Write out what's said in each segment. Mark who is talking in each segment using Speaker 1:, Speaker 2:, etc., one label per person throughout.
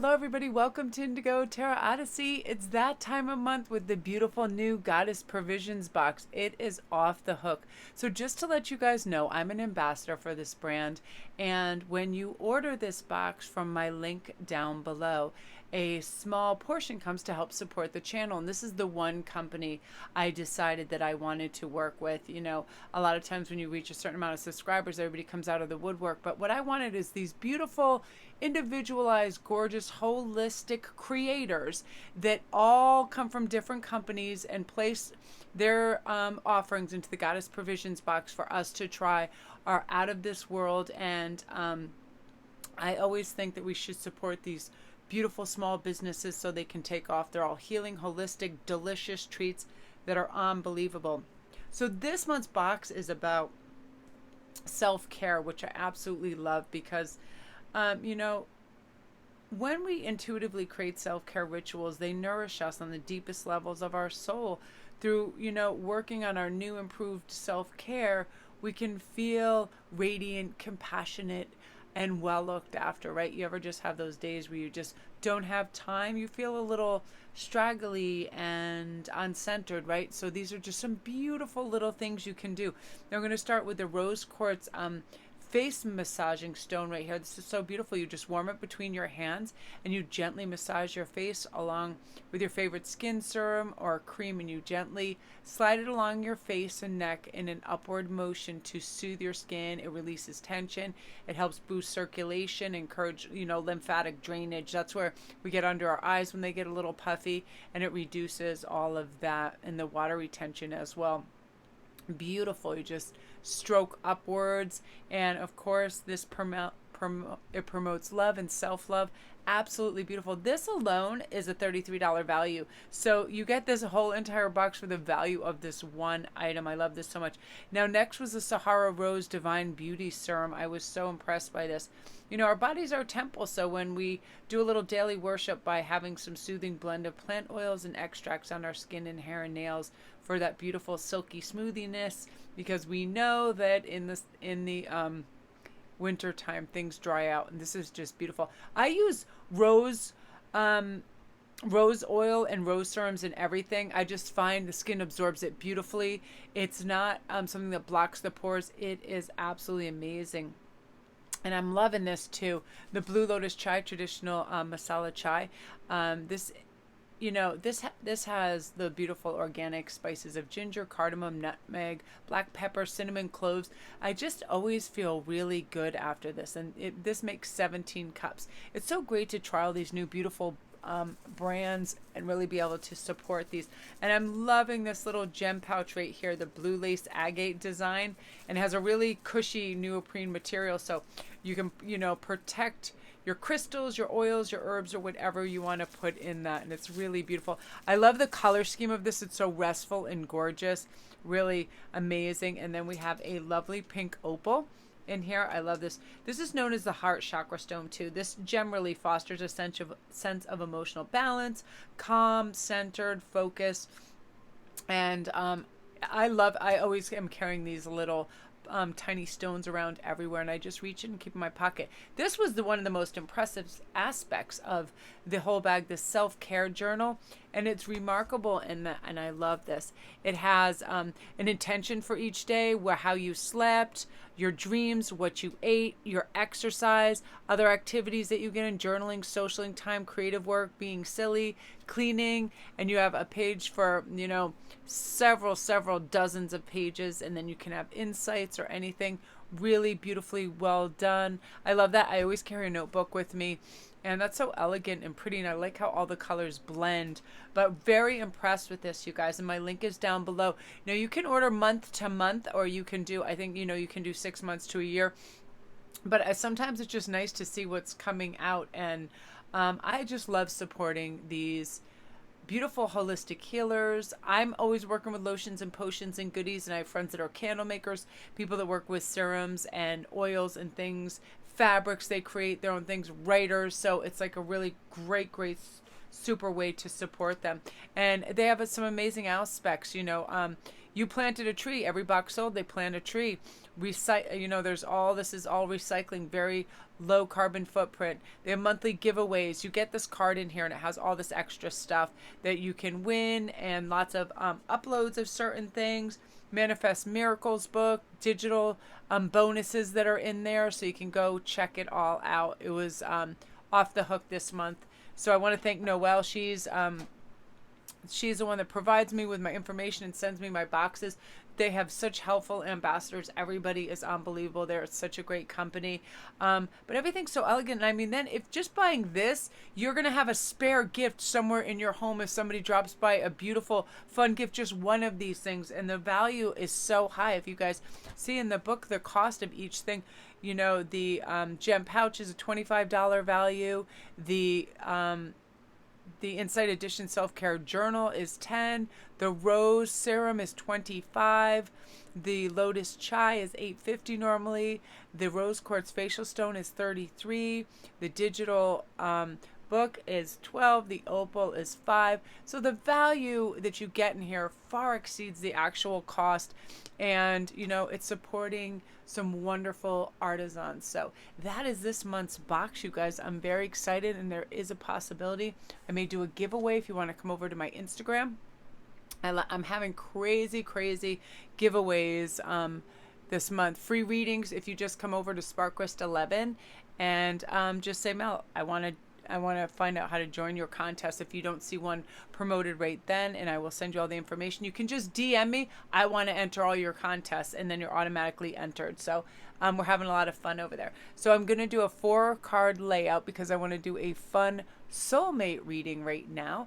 Speaker 1: Hello everybody, welcome to Indigo Tarot Odyssey. It's that time of month with the beautiful new Goddess Provisions box. It is off the hook. So just to let you guys know, I'm an ambassador for this brand, and when you order this box from my link down below, a small portion comes to help support the channel. And this is the one company I decided that I wanted to work with. You know, a lot of times when you reach a certain amount of subscribers, everybody comes out of the woodwork. But what I wanted is these beautiful, individualized, gorgeous, holistic creators that all come from different companies and place their offerings into the Goddess Provisions box for us to try are out of this world. And I always think that we should support these beautiful small businesses so they can take off. They're all healing, holistic, delicious treats that are unbelievable. So this month's box is about self-care, which I absolutely love because, you know, when we intuitively create self-care rituals, they nourish us on the deepest levels of our soul. Through, you know, working on our new improved self-care, we can feel radiant, compassionate, and well looked after, right? You ever just have those days where you just don't have time? You feel a little straggly and uncentered, right? So these are just some beautiful little things you can do. Now we're going to start with the rose quartz face massaging stone right here. This is so beautiful. You just warm it between your hands and you gently massage your face along with your favorite skin serum or cream, and you gently slide it along your face and neck in an upward motion to soothe your skin. It releases tension. It helps boost circulation, encourage, you know, lymphatic drainage. That's where we get under our eyes when they get a little puffy, and it reduces all of that and the water retention as well. Beautiful. You just stroke upwards, and of course this it promotes love and self-love. Absolutely beautiful. This alone is a $33 value, so you get this whole entire box for the value of this one item. I love this so much. Now next was the Sahara Rose Divine Beauty Serum. I was so impressed by this. You know, our bodies are a temple, so when we do a little daily worship by having some soothing blend of plant oils and extracts on our skin and hair and nails for that beautiful silky smoothiness, because we know that in the winter time things dry out, and this is just beautiful. I use rose oil and rose serums and everything. I just find the skin absorbs it beautifully. It's not something that blocks the pores. It is absolutely amazing. And I'm loving this too. The Blue Lotus Chai, traditional masala chai. This, you know, this has the beautiful organic spices of ginger, cardamom, nutmeg, black pepper, cinnamon, cloves. I just always feel really good after this. And this makes 17 cups. It's so great to try all these new beautiful brands and really be able to support these. And I'm loving this little gem pouch right here, the blue lace agate design, and it has a really cushy neoprene material, so you can, you know, protect your crystals, your oils, your herbs, or whatever you want to put in that. And it's really beautiful. I love the color scheme of this. It's so restful and gorgeous, really amazing. And then we have a lovely pink opal in here. I love this. This is known as the heart chakra stone too. This gem really fosters a sense of emotional balance, calm, centered, focus. And I always am carrying these little tiny stones around everywhere, and I just reach in and keep in my pocket. This was one of the most impressive aspects of the whole bag, this self-care journal, and it's remarkable in that, and I love this. It has an intention for each day, how you slept, your dreams, what you ate, your exercise, other activities that you get in, journaling, socialing time, creative work, being silly, cleaning, and you have a page for, you know, several dozens of pages, and then you can have insights or anything. Really beautifully well done. I love that. I always carry a notebook with me, and that's so elegant and pretty, and I like how all the colors blend. But very impressed with this, you guys, and my link is down below. Now you can order month to month, or you can do, I think, you know, you can do 6 months to a year, but sometimes it's just nice to see what's coming out. And I just love supporting these beautiful holistic healers. I'm always working with lotions and potions and goodies, and I have friends that are candle makers, people that work with serums and oils and things, fabrics. They create their own things, writers. So it's like a really great super way to support them. And they have some amazing aspects, you know, You planted a tree. Every box sold, they plant a tree. Recycle, you know, there's all, this is all recycling, very low carbon footprint. They have monthly giveaways. You get this card in here and it has all this extra stuff that you can win, and lots of uploads of certain things. Manifest Miracles book, digital bonuses that are in there, so you can go check it all out. It was off the hook this month. So I want to thank Noelle. She's the one that provides me with my information and sends me my boxes. They have such helpful ambassadors. Everybody is unbelievable there. It's such a great company. But everything's so elegant. And I mean, then if just buying this, you're going to have a spare gift somewhere in your home if somebody drops by, a beautiful, fun gift, just one of these things. And the value is so high. If you guys see in the book, the cost of each thing, you know, the gem pouch is a $25 value. The Insight Edition Self-Care Journal is $10. The Rose Serum is $25. The Lotus Chai is $8.50 normally. The Rose Quartz Facial Stone is $33. The digital book is $12. The Opal is $5. So the value that you get in here far exceeds the actual cost. And, you know, it's supporting some wonderful artisans. So that is this month's box, you guys. I'm very excited, and there is a possibility I may do a giveaway if you want to come over to my Instagram. I'm having crazy giveaways this month. Free readings if you just come over to SparkQuest11 and just say, Mel, I want to find out how to join your contest. If you don't see one promoted right then, and I will send you all the information. You can just DM me, I want to enter all your contests, and then you're automatically entered. So we're having a lot of fun over there. So I'm going to do a 4-card layout because I want to do a fun soulmate reading right now.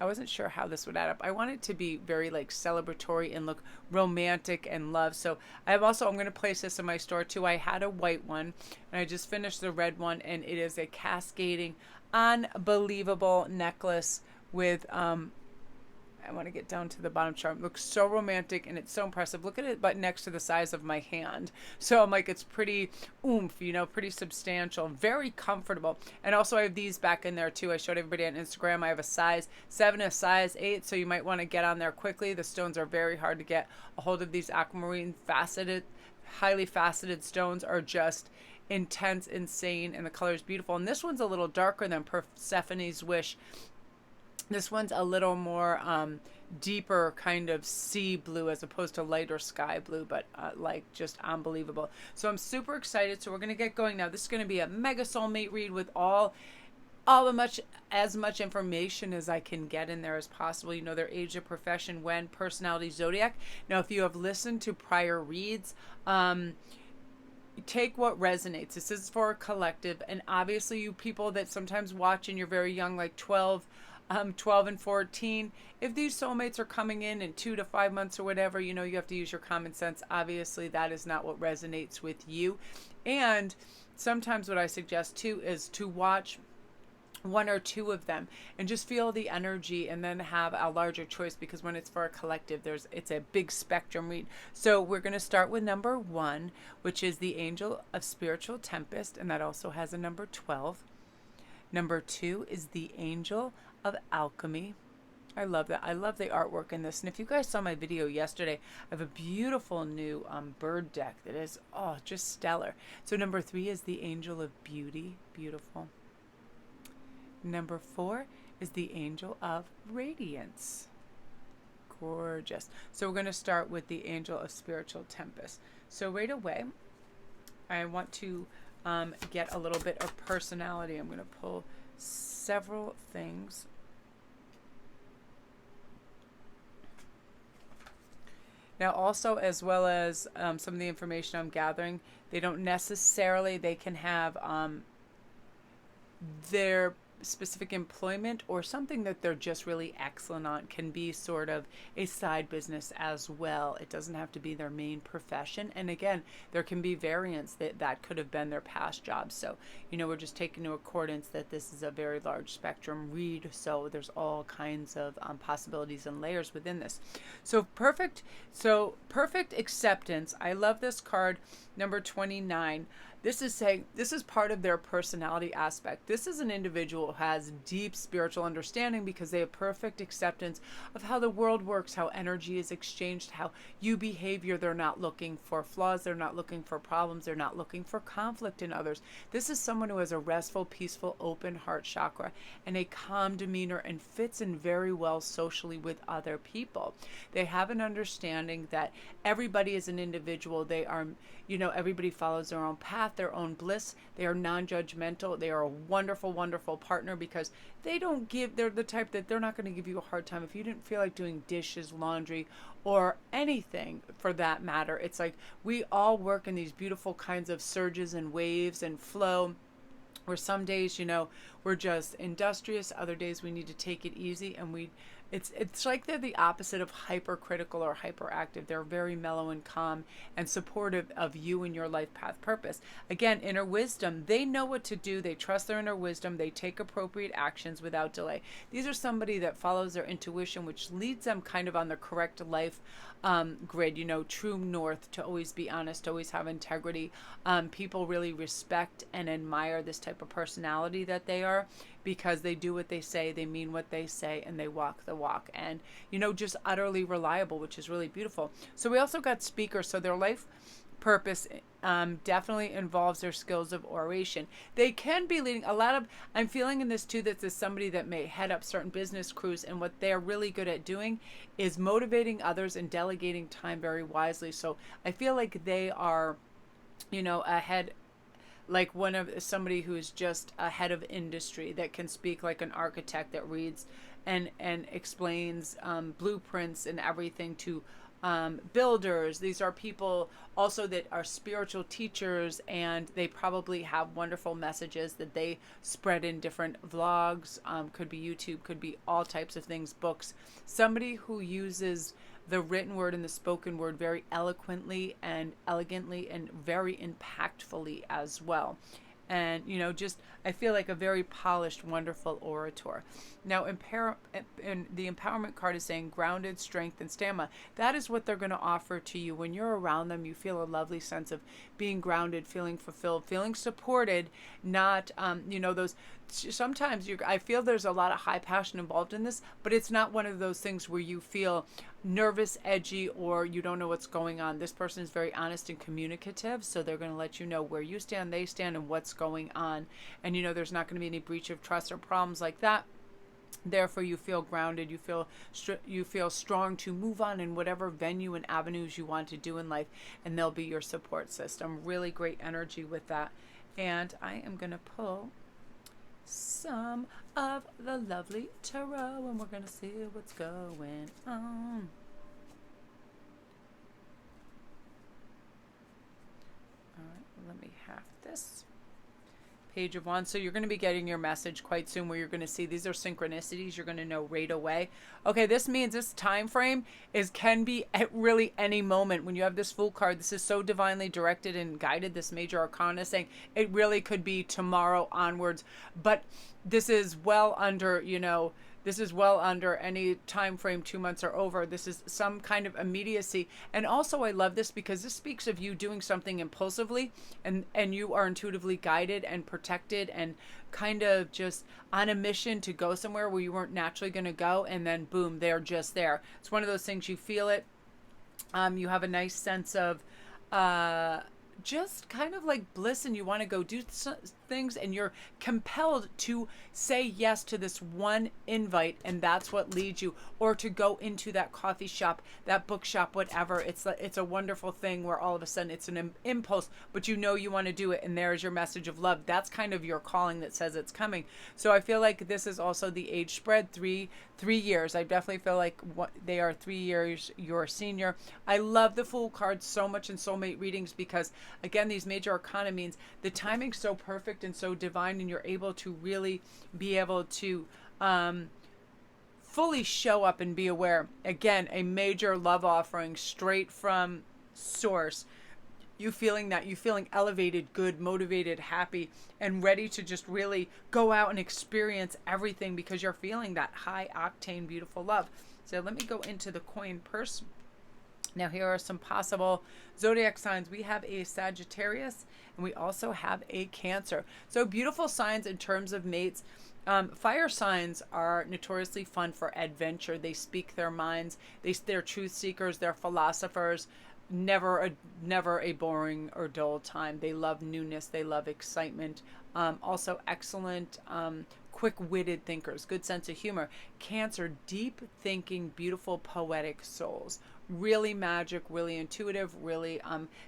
Speaker 1: I wasn't sure how this would add up. I want it to be very like celebratory and look romantic and love. So I'm going to place this in my store too. I had a white one and I just finished the red one, and it is a cascading, unbelievable necklace with I want to get down to the bottom chart. It looks so romantic and it's so impressive. Look at it, but next to the size of my hand. So I'm like, it's pretty oomph, you know, pretty substantial, very comfortable. And also I have these back in there too. I showed everybody on Instagram. I have a size 7, a size 8. So you might want to get on there quickly. The stones are very hard to get a hold of. These aquamarine faceted, highly faceted stones are just intense, insane, and the color is beautiful. And this one's a little darker than Persephone's Wish. This one's a little more deeper kind of sea blue as opposed to lighter sky blue, but like just unbelievable. So I'm super excited. So we're going to get going now. This is going to be a mega soulmate read with as much information as I can get in there as possible. You know, their age, their profession, when, personality, zodiac. Now, if you have listened to prior reads, take what resonates. This is for a collective, and obviously you people that sometimes watch and you're very young, like 12 and 14, if these soulmates are coming in 2 to 5 months or whatever, you know, you have to use your common sense. Obviously that is not what resonates with you. And sometimes what I suggest too is to watch 1 or 2 of them and just feel the energy, and then have a larger choice, because when it's for a collective, it's a big spectrum read. So we're going to start with number 1, which is the Angel of Spiritual Tempest, and that also has a number 12. Number 2 is the Angel of Alchemy. I love that. I love the artwork in this. And if you guys saw my video yesterday, I have a beautiful new bird deck that is, just stellar. So number 3 is the Angel of Beauty. Beautiful. Number 4 is the Angel of Radiance. Gorgeous. So we're going to start with the Angel of Spiritual Tempest. So right away, I want to get a little bit of personality. I'm going to pull several things. Now also, as well as some of the information I'm gathering, they can have their specific employment or something that they're just really excellent on can be sort of a side business as well. It doesn't have to be their main profession. And again, there can be variants that could have been their past jobs. So, you know, we're just taking into accordance that this is a very large spectrum read. So there's all kinds of possibilities and layers within this. So perfect acceptance. I love this card, number 29. This is saying this is part of their personality aspect. This is an individual who has deep spiritual understanding because they have perfect acceptance of how the world works, how energy is exchanged, how you behavior. They're not looking for flaws. They're not looking for problems. They're not looking for conflict in others. This is someone who has a restful, peaceful, open heart chakra and a calm demeanor and fits in very well socially with other people. They have an understanding that everybody is an individual. They are, everybody follows their own path, their own bliss. They are non-judgmental. They are a wonderful, wonderful partner because they're the type that they're not going to give you a hard time if you didn't feel like doing dishes, laundry, or anything for that matter. It's like we all work in these beautiful kinds of surges and waves and flow, where some days, we're just industrious, other days we need to take it easy, and it's like they're the opposite of hypercritical or hyperactive. They're very mellow and calm and supportive of you and your life path purpose. Again, inner wisdom, they know what to do. They trust their inner wisdom. They take appropriate actions without delay. These are somebody that follows their intuition, which leads them kind of on the correct life grid, true north, to always be honest, always have integrity. People really respect and admire this type of personality that they are, because they do what they say, they mean what they say, and they walk the walk, and just utterly reliable, which is really beautiful. So we also got speakers. So their life purpose definitely involves their skills of oration. They can be leading I'm feeling in this too that there's somebody that may head up certain business crews, and what they're really good at doing is motivating others and delegating time very wisely. So I feel like they are, ahead, like somebody who's just a head of industry that can speak like an architect that reads and explains blueprints and everything to builders. These are people also that are spiritual teachers, and they probably have wonderful messages that they spread in different vlogs, could be YouTube, could be all types of things, books. Somebody who uses the written word and the spoken word very eloquently and elegantly and very impactfully as well. And, I feel like a very polished, wonderful orator. Now, and the empowerment card is saying grounded, strength, and stamina. That is what they're going to offer to you. When you're around them, you feel a lovely sense of being grounded, feeling fulfilled, feeling supported, not, sometimes I feel there's a lot of high passion involved in this, but it's not one of those things where you feel nervous, edgy, or you don't know what's going on. This person is very honest and communicative, so they're going to let you know where you stand, they stand, and what's going on. And there's not going to be any breach of trust or problems like that. Therefore, you feel grounded, you feel strong to move on in whatever venue and avenues you want to do in life, and they'll be your support system. Really great energy with that. And I am going to pull some of the lovely tarot, and we're going to see what's going on. All right, let me have this. Page of Wands. So you're going to be getting your message quite soon, where you're going to see these are synchronicities. You're going to know right away. Okay, this means this time frame can be at really any moment. When you have this Fool card, this is so divinely directed and guided. This major arcana saying it really could be tomorrow onwards, but this is well under, this is well under any time frame 2 months or over. This is some kind of immediacy. And also I love this because this speaks of you doing something impulsively, and you are intuitively guided and protected and kind of just on a mission to go somewhere where you weren't naturally going to go, and then boom, they're just there. It's one of those things, you feel it. You have a nice sense of just kind of like bliss, and you want to go do things, and you're compelled to say yes to this one invite, and that's what leads you, or to go into that coffee shop, that bookshop, whatever. It's a wonderful thing where all of a sudden it's an impulse, but you want to do it, and there's your message of love. That's kind of your calling that says it's coming. So I feel like this is also the age spread, three years. I definitely feel like they are 3 years your senior. I love the Fool card so much in soulmate readings because, again, these major arcana means the timing's so perfect and so divine, and you're able to really be able to fully show up and be aware. Again, a major love offering straight from source. You feeling elevated, good, motivated, happy, and ready to just really go out and experience everything because you're feeling that high octane, beautiful love. So let me go into the coin purse Now, here are some possible zodiac signs. We have a Sagittarius and we also have a Cancer. So beautiful signs in terms of mates. Fire signs are notoriously fun for adventure. They speak their minds. They're truth seekers. They're philosophers. Never a boring or dull time. They love newness. They love excitement. Also excellent, quick-witted thinkers. Good sense of humor. Cancer, deep thinking, beautiful, poetic souls. Really magic, really intuitive, really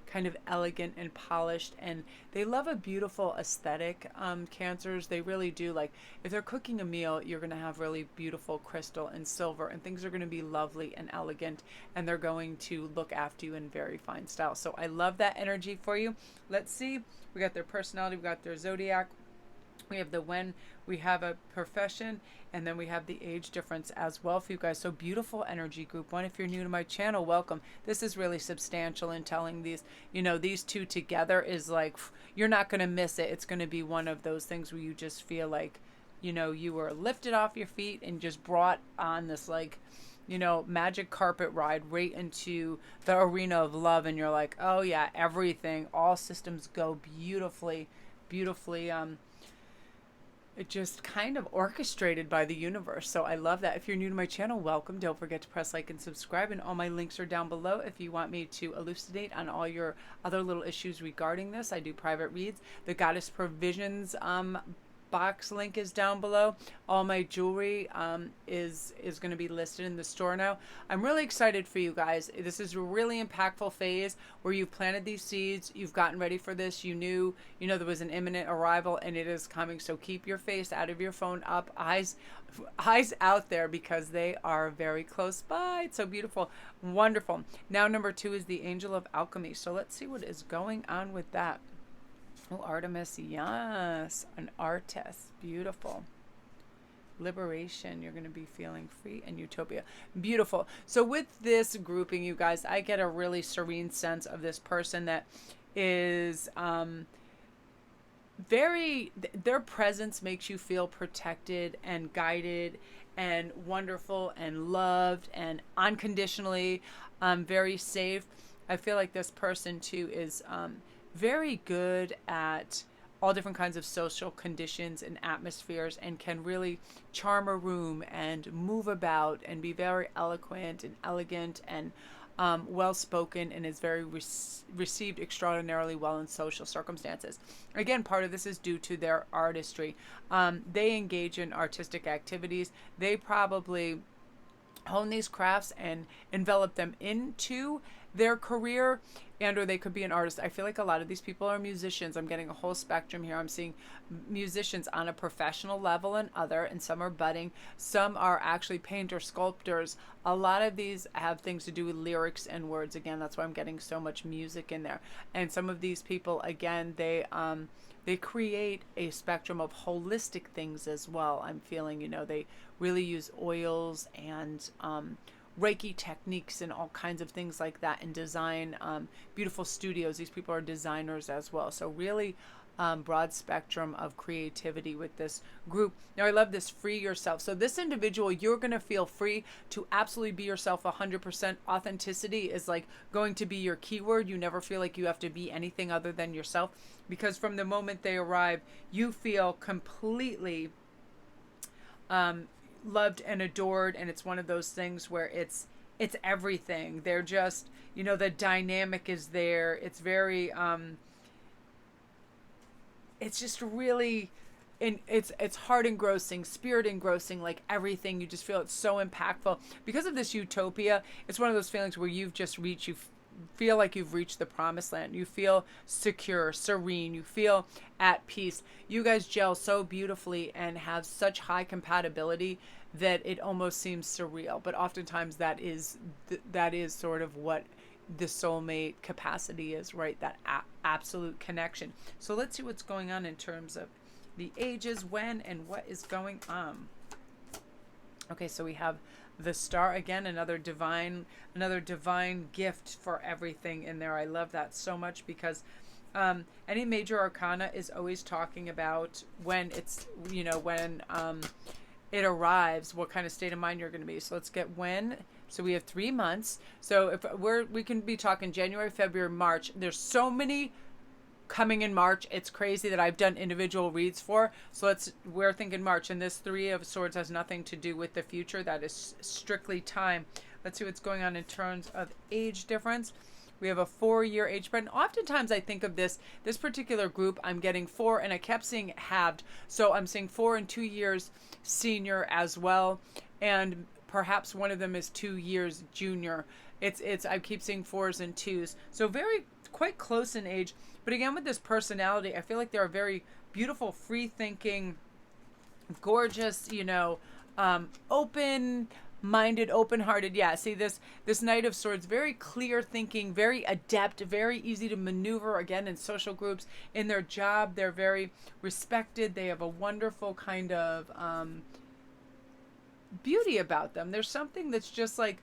Speaker 1: kind of elegant and polished, and they love a beautiful aesthetic. Cancers, they really do. Like if they're cooking a meal, you're going to have really beautiful crystal and silver, and things are going to be lovely and elegant, and they're going to look after you in very fine style. So I love that energy for you. Let's see. We got their personality, we got their zodiac, we have the when, we have a profession, and then we have the age difference as well for you guys. So beautiful energy, group one. If you're new to my channel, welcome. This is really substantial in telling these, these two together is like, you're not going to miss it. It's going to be one of those things where you just feel like, you were lifted off your feet and just brought on this like, magic carpet ride right into the arena of love. And you're like, oh yeah, everything, all systems go beautifully, it just kind of orchestrated by the universe. So I love that. If you're new to my channel, welcome. Don't forget to press like and subscribe, and all my links are down below if you want me to elucidate on all your other little issues regarding this. I do private reads. The Goddess Provisions box link is down below. All my jewelry is going to be listed in the store now. I'm really excited for you guys. This is a really impactful phase where you've planted these seeds, you've gotten ready for this, you knew there was an imminent arrival, and it is coming. So keep your face out of your phone, up, eyes out there, because they are very close by. It's so beautiful, wonderful. Now number 2 is the Angel of Alchemy. So let's see what is going on with that. Oh, Artemis, yes, an artist, beautiful. Liberation, you're going to be feeling free, and utopia, beautiful. So with this grouping, you guys, I get a really serene sense of this person that is their presence makes you feel protected and guided and wonderful and loved and unconditionally, very safe. I feel like this person too is very good at all different kinds of social conditions and atmospheres, and can really charm a room and move about and be very eloquent and elegant and well-spoken, and is very received extraordinarily well in social circumstances. Again, part of this is due to their artistry. They engage in artistic activities. They probably hone these crafts and envelop them into their career, and or they could be an artist. I feel like a lot of these people are musicians. I'm getting a whole spectrum here. I'm seeing musicians on a professional level and other, and some are budding. Some are actually painters, sculptors. A lot of these have things to do with lyrics and words. Again, that's why I'm getting so much music in there. And some of these people, again, they create a spectrum of holistic things as well. I'm feeling, they really use oils and Reiki techniques and all kinds of things like that, and design beautiful studios. These people are designers as well. So really broad spectrum of creativity with this group. Now I love this, free yourself. So this individual, you're going to feel free to absolutely be yourself 100%. Authenticity is like going to be your keyword. You never feel like you have to be anything other than yourself, because from the moment they arrive, you feel completely loved and adored. And it's one of those things where it's everything. They're just, the dynamic is there. It's very it's just really, it's heart engrossing, spirit engrossing, like everything. You just feel it's so impactful because of this utopia. It's one of those feelings where you've just reached, you feel like you've reached the promised land. You feel secure, serene, you feel at peace. You guys gel so beautifully and have such high compatibility that it almost seems surreal. But oftentimes that is sort of what the soulmate capacity is, right? That absolute connection. So let's see what's going on in terms of the ages, when, and what is going on. Okay, so we have the star again, another divine gift for everything in there. I love that so much, because any major arcana is always talking about when it's, when it arrives, what kind of state of mind you're going to be. So let's get when So we have 3 months. So if we can be talking January, February, March. There's so many coming in March. It's crazy that I've done individual reads for. So we're thinking March, and this Three of Swords has nothing to do with the future. That is strictly time. Let's see what's going on in terms of age difference. We have a 4-year age spread. And oftentimes I think of this particular group, I'm getting 4, and I kept seeing halved. So I'm seeing 4 and 2 years senior as well. And perhaps one of them is 2 years junior. I keep seeing 4s and 2s. So quite close in age. But again, with this personality, I feel like they're a very beautiful, free-thinking, gorgeous, open-minded, open-hearted. Yeah, see this Knight of Swords, very clear thinking, very adept, very easy to maneuver, again, in social groups. In their job, they're very respected. They have a wonderful kind of beauty about them. There's something that's just like,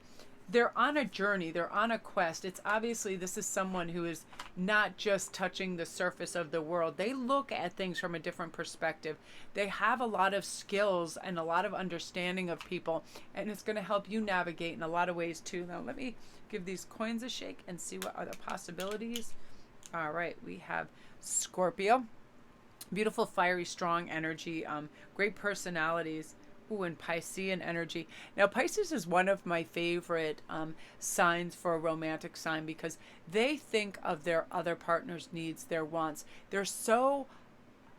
Speaker 1: they're on a journey, they're on a quest. It's obviously, this is someone who is not just touching the surface of the world. They look at things from a different perspective. They have a lot of skills and a lot of understanding of people, and it's going to help you navigate in a lot of ways too. Now let me give these coins a shake and see what are the possibilities. All right, we have Scorpio. Beautiful, fiery, strong energy, great personalities. Ooh, and Piscean energy. Now, Pisces is one of my favorite signs for a romantic sign, because they think of their other partner's needs, their wants. They're so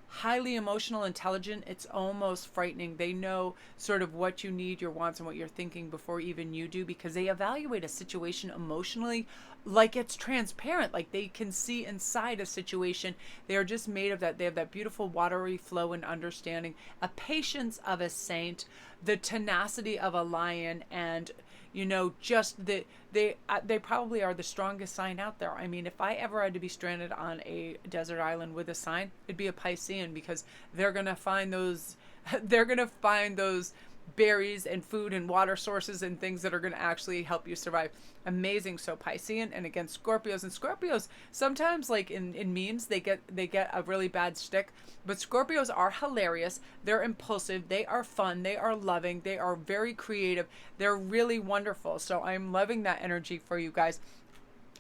Speaker 1: highly emotional, intelligent, it's almost frightening. They know sort of what you need, your wants, and what you're thinking before even you do, because they evaluate a situation emotionally like it's transparent, like they can see inside a situation. They are just made of that. They have that beautiful watery flow and understanding, a patience of a saint, the tenacity of a lion, and just they probably are the strongest sign out there. I mean, if I ever had to be stranded on a desert island with a sign, it'd be a Piscean, because they're gonna find those berries and food and water sources and things that are going to actually help you survive. Amazing. So Piscean, and again, Scorpios sometimes, like in memes, they get a really bad shtick, but Scorpios are hilarious. They're impulsive, they are fun, they are loving, they are very creative, they're really wonderful. So I'm loving that energy for you guys.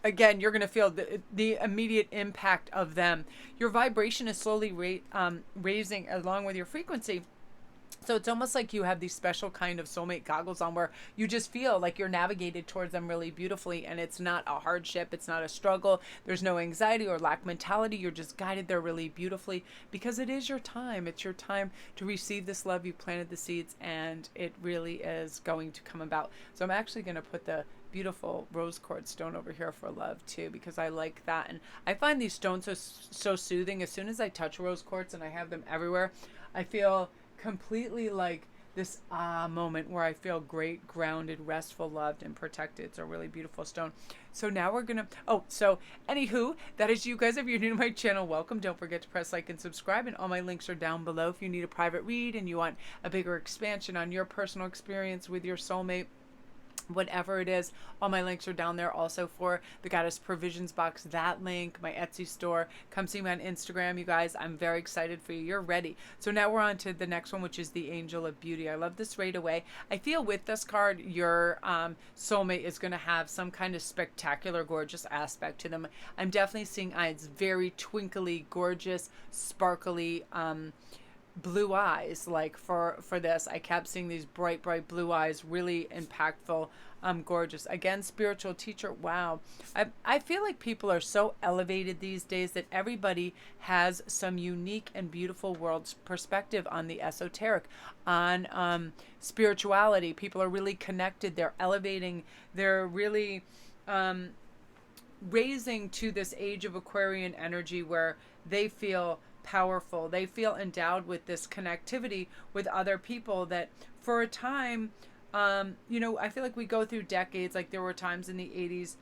Speaker 1: Again, you're going to feel the immediate impact of them. Your vibration is slowly raising along with your frequency. So it's almost like you have these special kind of soulmate goggles on, where you just feel like you're navigated towards them really beautifully, and it's not a hardship, it's not a struggle, there's no anxiety or lack mentality. You're just guided there really beautifully, because it is your time. It's your time to receive this love. You planted the seeds, and it really is going to come about. So I'm actually going to put the beautiful rose quartz stone over here for love too, because I like that, and I find these stones so soothing. As soon as I touch rose quartz, and I have them everywhere, I feel completely like this moment where I feel great, grounded, restful, loved, and protected. It's a really beautiful stone. So now we're gonna, anywho, that is you guys. If you're new to my channel, welcome. Don't forget to press like and subscribe, and all my links are down below. If you need a private read and you want a bigger expansion on your personal experience with your soulmate, whatever it is, all my links are down there. Also for the Goddess Provisions box, that link, my Etsy store. Come see me on Instagram, you guys. I'm very excited for you. You're ready. So now we're on to the next one, which is the Angel of Beauty. I love this right away. I feel with this card, your soulmate is going to have some kind of spectacular, gorgeous aspect to them. I'm definitely seeing eyes, very twinkly, gorgeous, sparkly, blue eyes. Like for this, I kept seeing these bright blue eyes, really impactful, gorgeous. Again, spiritual teacher. Wow. I feel like people are so elevated these days that everybody has some unique and beautiful world's perspective on the esoteric, on spirituality. People are really connected. They're elevating. They're really raising to this age of Aquarian energy, where they feel powerful. They feel endowed with this connectivity with other people that for a time, I feel like we go through decades. Like there were times in the 80s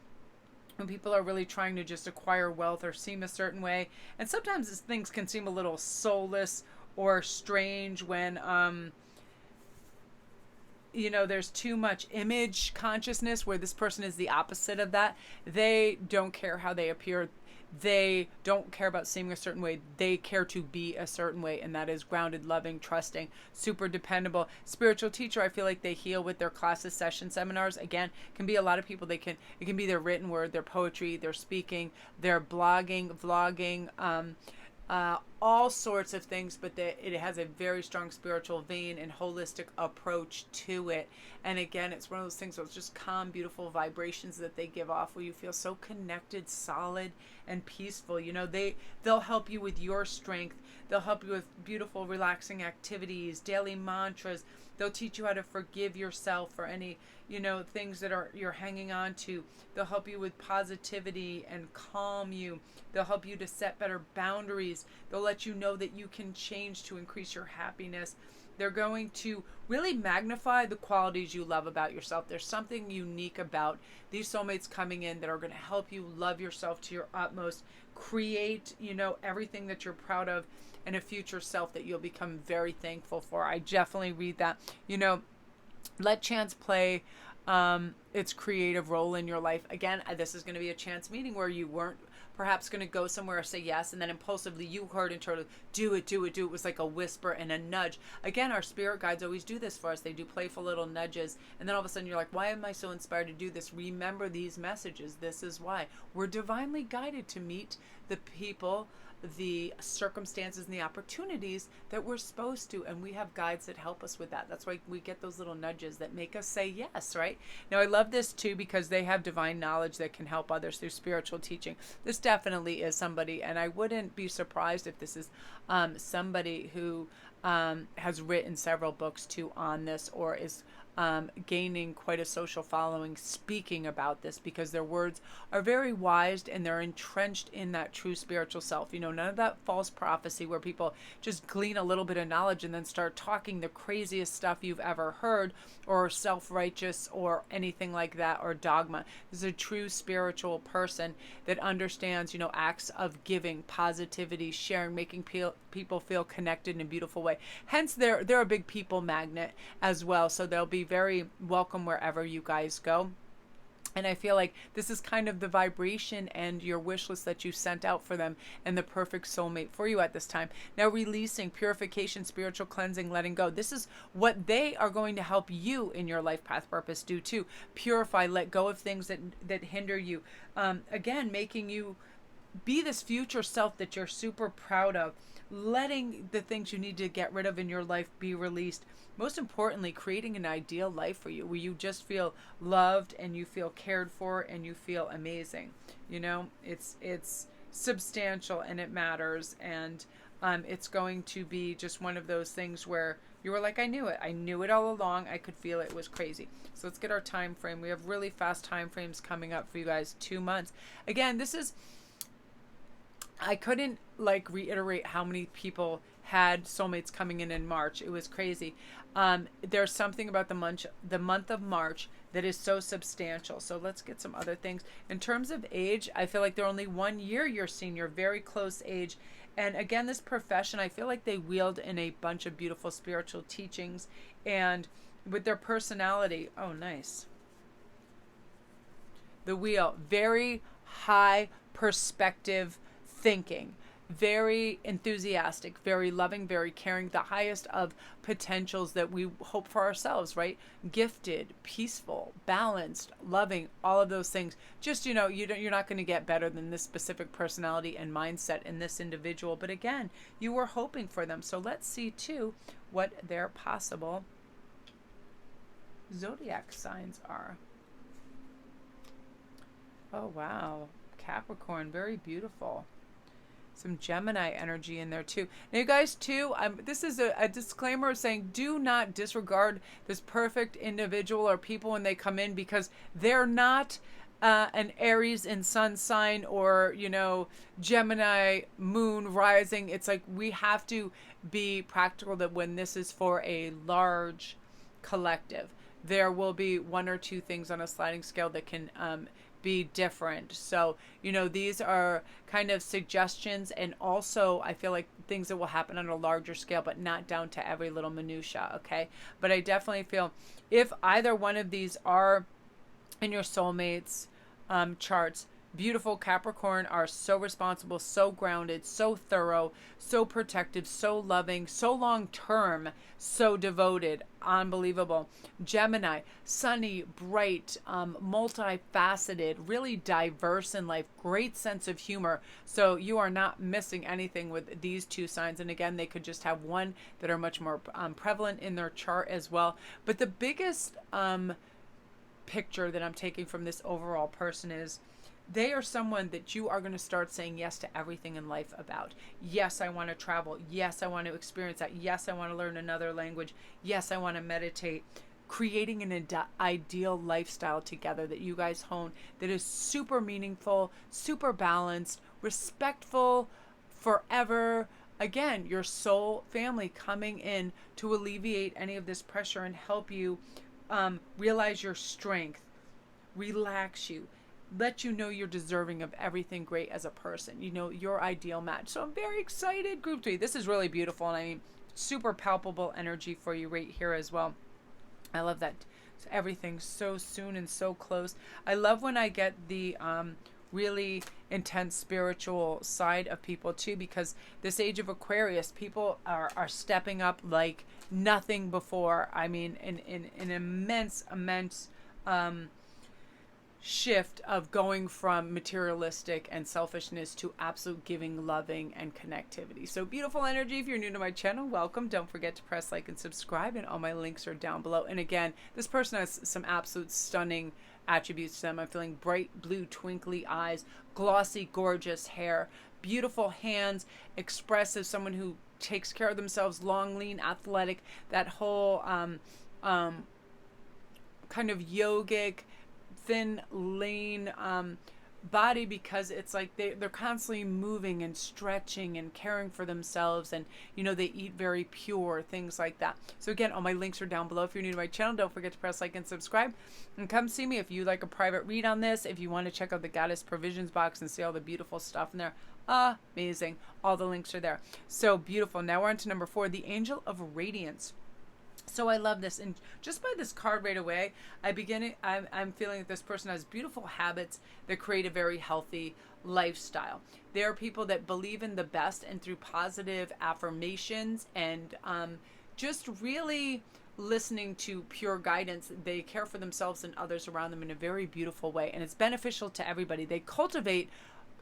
Speaker 1: when people are really trying to just acquire wealth or seem a certain way. And sometimes things can seem a little soulless or strange when, there's too much image consciousness, where this person is the opposite of that. They don't care how they appear. they don't care about seeming a certain way. They care to be a certain way, and that is grounded, loving, trusting, super dependable. Spiritual teacher, I feel like they heal with their classes, sessions, seminars. Again, can be a lot of people. It can be their written word, their poetry, their speaking, their blogging, vlogging, all sorts of things, but it has a very strong spiritual vein and holistic approach to it. And again, it's one of those things where it's just calm, beautiful vibrations that they give off, where you feel so connected, solid, and peaceful. You know, they'll help you with your strength. They'll help you with beautiful, relaxing activities, daily mantras. They'll teach you how to forgive yourself for any, things that you're hanging on to. They'll help you with positivity and calm you. They'll help you to set better boundaries. They'll let you know that you can change to increase your happiness. They're going to really magnify the qualities you love about yourself. There's something unique about these soulmates coming in that are going to help you love yourself to your utmost, create, everything that you're proud of, and a future self that you'll become very thankful for. I definitely read that. Let chance play its creative role in your life. Again, this is going to be a chance meeting where you weren't perhaps going to go somewhere or say yes, and then impulsively you heard and totally do it. It was like a whisper and a nudge. Again, our spirit guides always do this for us. They do playful little nudges, and then all of a sudden you're like, why am I so inspired to do this? Remember these messages. This is why. We're divinely guided to meet the people, the circumstances, and the opportunities that we're supposed to, and we have guides that help us with that. That's why we get those little nudges that make us say yes, right? Now, I love this too because they have divine knowledge that can help others through spiritual teaching. This definitely is somebody, and I wouldn't be surprised if this is somebody who has written several books too on this, or is gaining quite a social following speaking about this, because their words are very wise and they're entrenched in that true spiritual self. None of that false prophecy where people just glean a little bit of knowledge and then start talking the craziest stuff you've ever heard, or self-righteous or anything like that, or dogma. This is a true spiritual person that understands, acts of giving, positivity, sharing, making people feel connected in a beautiful way. Hence, they're a big people magnet as well, so they'll be very welcome wherever you guys go. And I feel like this is kind of the vibration and your wish list that you sent out for them, and the perfect soulmate for you at this time. Now, releasing, purification, spiritual cleansing, letting go. This is what they are going to help you in your life path purpose do too. Purify, let go of things that hinder you. Again, making you be this future self that you're super proud of. Letting the things you need to get rid of in your life be released. Most importantly, creating an ideal life for you where you just feel loved and you feel cared for and you feel amazing. It's substantial and it matters, and it's going to be just one of those things where you were like, I knew it all along. I could feel it. It was crazy. So let's get our time frame. We have really fast time frames coming up for you guys. 2 months. Again, I couldn't reiterate how many people had soulmates coming in March. It was crazy. There's something about the month of March that is so substantial. So let's get some other things. In terms of age, I feel like they're only 1 year your senior, very close age. And again, this profession, I feel like they wield in a bunch of beautiful spiritual teachings, and with their personality. Oh, nice. The wheel, very high perspective thinking, very enthusiastic, very loving, very caring, the highest of potentials that we hope for ourselves, right? Gifted, peaceful, balanced, loving, all of those things. Just, you're not going to get better than this specific personality and mindset in this individual. But again, you were hoping for them. So let's see too what their possible zodiac signs are. Oh, wow. Capricorn, very beautiful. Some Gemini energy in there too. Now, you guys too, this is a disclaimer saying do not disregard this perfect individual or people when they come in, because they're not an Aries in sun sign, or Gemini moon rising. It's like we have to be practical that when this is for a large collective, there will be 1 or 2 things on a sliding scale that can be different. So, these are kind of suggestions, and also I feel like things that will happen on a larger scale, but not down to every little minutia, okay? But I definitely feel if either one of these are in your soulmates charts, Beautiful Capricorn are so responsible, so grounded, so thorough, so protective, so loving, so long term, so devoted. Unbelievable. Gemini, sunny, bright, multifaceted, really diverse in life, great sense of humor. So you are not missing anything with these two signs. And again, they could just have one that are much more prevalent in their chart as well. But the biggest picture that I'm taking from this overall person is they are someone that you are going to start saying yes to everything in life about. Yes, I want to travel. Yes, I want to experience that. Yes, I want to learn another language. Yes, I want to meditate. Creating an ideal lifestyle together that you guys hone that is super meaningful, super balanced, respectful, forever. Again, your soul family coming in to alleviate any of this pressure and help you realize your strength, relax you, let you know you're deserving of everything great as a person, your ideal match. So I'm very excited, group 3. This is really beautiful, and I mean, super palpable energy for you right here as well. I love that. So everything's so soon and so close. I love when I get the really intense spiritual side of people too, because this age of Aquarius, people are stepping up like nothing before. I mean, in an immense shift of going from materialistic and selfishness to absolute giving, loving, and connectivity. So beautiful energy. If you're new to my channel, welcome. Don't forget to press like and subscribe, and all my links are down below. And again, this person has some absolute stunning attributes to them. I'm feeling bright blue twinkly eyes, glossy gorgeous hair, beautiful hands, expressive, someone who takes care of themselves, long, lean, athletic, that whole kind of yogic, thin, lean body, because it's like they're constantly moving and stretching and caring for themselves, and they eat very pure, things like that. So again, all my links are down below. If you're new to my channel, don't forget to press like and subscribe, and come see me if you like a private read on this. If you want to check out the Goddess Provisions box and see all the beautiful stuff in there, amazing. All the links are there. So beautiful. Now we're on to number 4, the Angel of Radiance. So I love this, and just by this card right away, I'm feeling that this person has beautiful habits that create a very healthy lifestyle. There are people that believe in the best, and through positive affirmations and just really listening to pure guidance, they care for themselves and others around them in a very beautiful way, and it's beneficial to everybody. They cultivate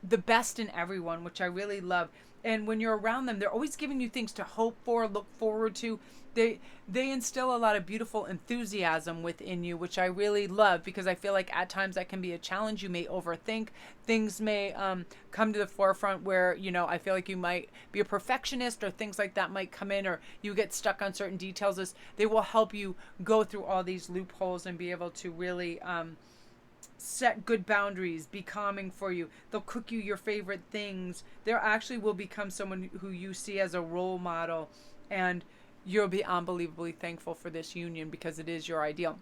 Speaker 1: the best in everyone, which I really love. And when you're around them, they're always giving you things to hope for, look forward to. They instill a lot of beautiful enthusiasm within you, which I really love, because I feel like at times that can be a challenge. You may overthink. Things may come to the forefront where, I feel like you might be a perfectionist, or things like that might come in, or you get stuck on certain details. They will help you go through all these loopholes and be able to really set good boundaries, be calming for you. They'll cook you your favorite things. They actually will become someone who you see as a role model, and you'll be unbelievably thankful for this union, because it is your ideal.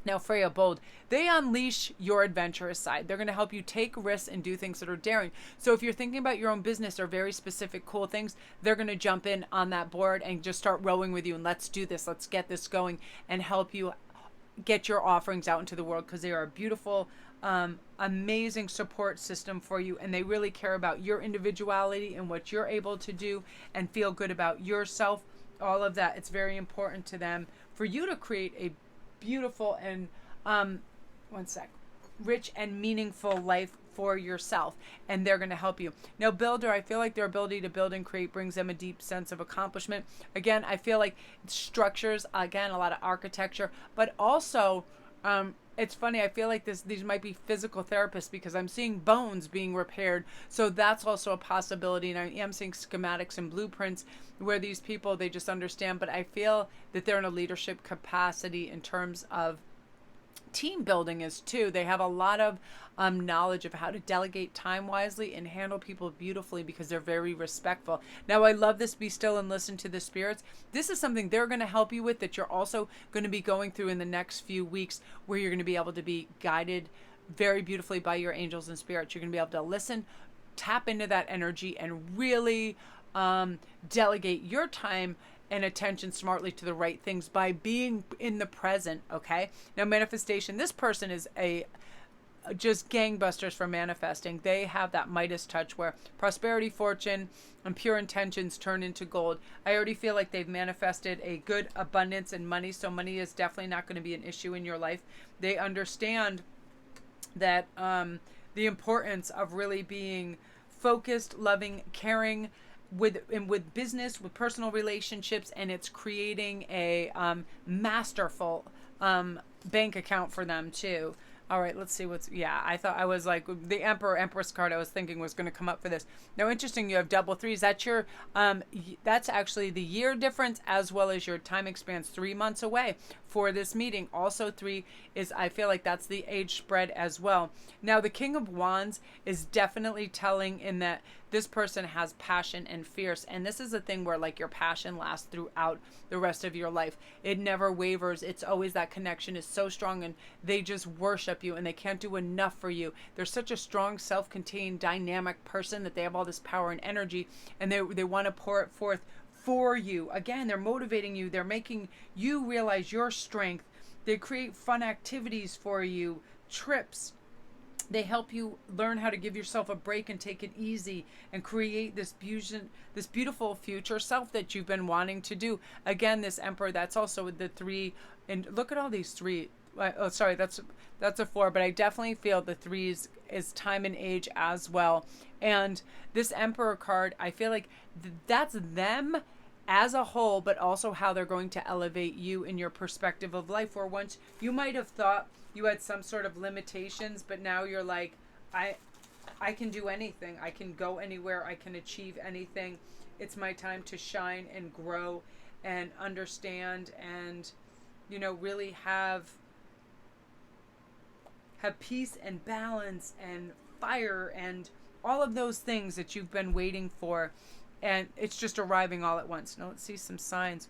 Speaker 1: Now, Freya Bold, they unleash your adventurous side. They're going to help you take risks and do things that are daring. So if you're thinking about your own business or very specific cool things, they're going to jump in on that board and just start rowing with you, and let's do this, let's get this going, and help you get your offerings out into the world, because they are a beautiful, amazing support system for you, and they really care about your individuality and what you're able to do and feel good about yourself. All of that, it's very important to them for you to create a beautiful and rich and meaningful life for yourself, and they're going to help you. Now, Builder, I feel like their ability to build and create brings them a deep sense of accomplishment. Again, I feel like structures, again, a lot of architecture, but also it's funny, I feel like these might be physical therapists, because I'm seeing bones being repaired. So that's also a possibility, and I am seeing schematics and blueprints where these people, they just understand. But I feel that they're in a leadership capacity in terms of team building is too. They have a lot of knowledge of how to delegate time wisely and handle people beautifully, because they're very respectful. Now, I love this be still and listen to the spirits. This is something they're going to help you with, that you're also going to be going through in the next few weeks, where you're going to be able to be guided very beautifully by your angels and spirits. You're going to be able to listen, tap into that energy, and really delegate your time and attention smartly to the right things by being in the present. Okay, now manifestation, this person is a just gangbusters for manifesting. They have that Midas touch where prosperity, fortune, and pure intentions turn into gold. I already feel like they've manifested a good abundance in money, so money is definitely not going to be an issue in your life. They understand that the importance of really being focused, loving, caring, with business, with personal relationships, and it's creating a masterful bank account for them too. All right, let's see what's, yeah, I thought I was like the Emperor, Empress card I was thinking was going to come up for this. Now, interesting, you have double threes. That's your, that's actually the year difference as well as your time expands 3 months away for this meeting. Also, 3 is, I feel like that's the age spread as well. Now, the King of Wands is definitely telling in that this person has passion and fierce. And this is a thing where like your passion lasts throughout the rest of your life. It never wavers. It's always that connection is so strong and they just worship you and they can't do enough for you. They're such a strong, self-contained, dynamic person that they have all this power and energy and they want to pour it forth for you. Again, they're motivating you. They're making you realize your strength. They create fun activities for you, trips. They help you learn how to give yourself a break and take it easy and create this beautiful future self that you've been wanting to do. Again, this Emperor, that's also the 3. And look at all these 3. Oh, sorry, that's a 4. But I definitely feel the 3s is time and age as well. And this Emperor card, I feel like that's them as a whole, but also how they're going to elevate you in your perspective of life. Where once you might have thought you had some sort of limitations, but now you're like, I can do anything. I can go anywhere. I can achieve anything. It's my time to shine and grow and understand and, you know, really have peace and balance and fire and all of those things that you've been waiting for. And it's just arriving all at once. Now let's see some signs.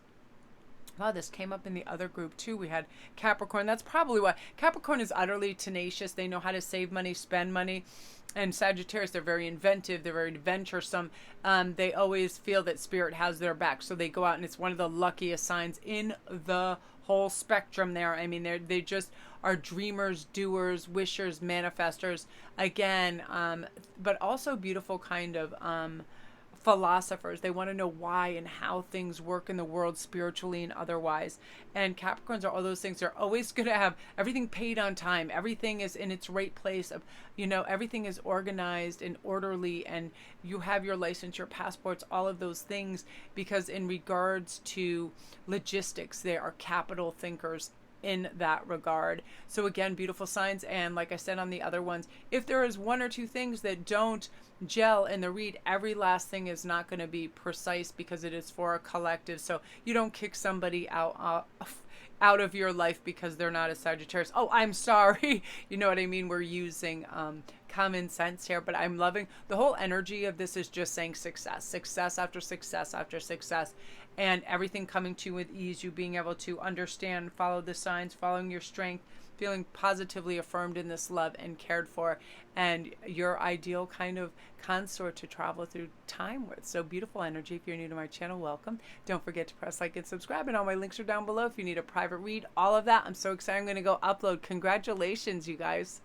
Speaker 1: Wow, this came up in the other group too. We had Capricorn. That's probably why. Capricorn is utterly tenacious. They know how to save money, spend money. And Sagittarius, they're very inventive. They're very adventuresome. They always feel that spirit has their back. So they go out and it's one of the luckiest signs in the whole spectrum there. I mean, they just are dreamers, doers, wishers, manifestors. Again, but also beautiful kind of philosophers. They want to know why and how things work in the world spiritually and otherwise. And Capricorns are all those things. They're always going to have everything paid on time. Everything is in its right place. You know, everything is organized and orderly, and you have your license, your passports, all of those things, because in regards to logistics, they are capital thinkers in that regard. So again, beautiful signs. And like I said on the other ones, if there is 1 or 2 things that don't gel in the read, every last thing is not going to be precise because it is for a collective. So you don't kick somebody out of your life because they're not a Sagittarius. Oh, I'm sorry. You know what I mean? We're using common sense here, but I'm loving the whole energy of this is just saying success after success after success, and everything coming to you with ease, you being able to understand, follow the signs, following your strength, feeling positively affirmed in this love and cared for, and your ideal kind of consort to travel through time with. So beautiful energy. If you're new to my channel, welcome. Don't forget to press like and subscribe, and all my links are down below if you need a private read, all of that. I'm so excited. I'm going to go upload. Congratulations, you guys.